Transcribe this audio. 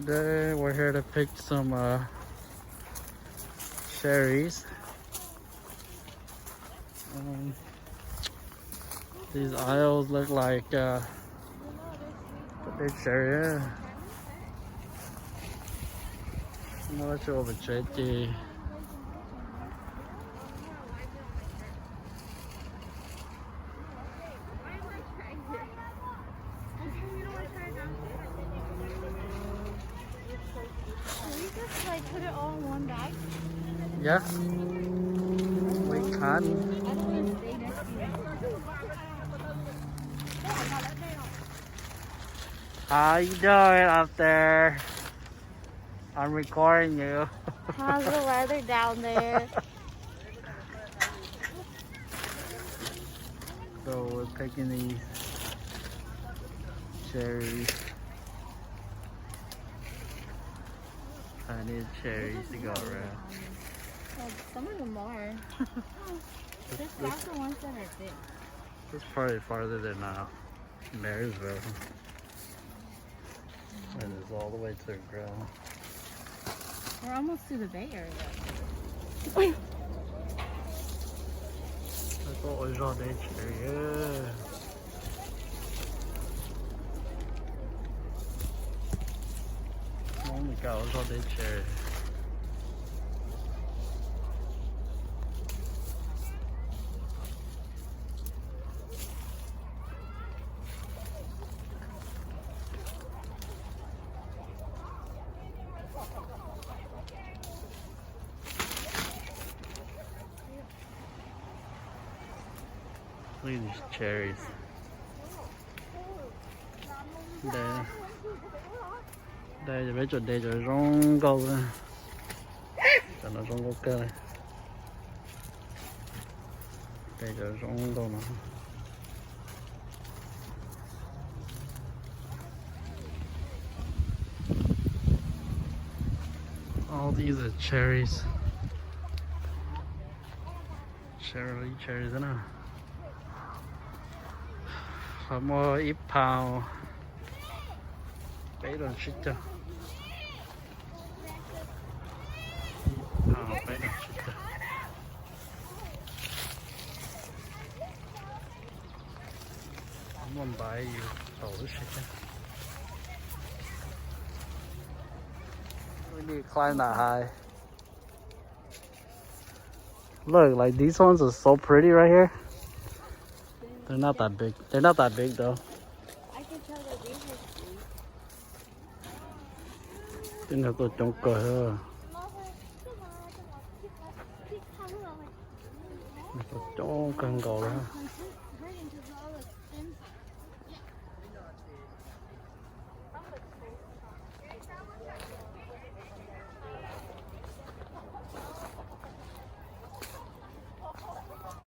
Today we're here to pick some cherries. These aisles look like the big cherry. Mua cho một trái thì Like put it all in one bag? yeah, we can. I don't want to stay next to you. How you doing up there? I'm recording you. How's the weather down there? So we're picking these cherries. I need cherries to go around. Well, some of them are. Just grab the ones that are thick. It's probably farther than Marysville. And it's all the way to the ground. We're almost to the Bay Area. That's what was on that cherry. Yeah. Oh my god, what's on that cherry? Look at these cherries. Đây mấy chỗ đây chỗ rong câu ra. Cho nó rong câu cơ này. Đây chỗ rong câu nó. All these are cherries. Cherries nữa. Họ mua ít pound. Bấy đồng shit cho. Bấy đồng shit cho. I'm gonna buy you all this shit. We need to climb that high. Look, like these ones are so pretty right here. They're not that big. They're not that big though. I can tell that these are sweet. Tin là tôi trông cờ hơn. Tôi trông cần cầu đó.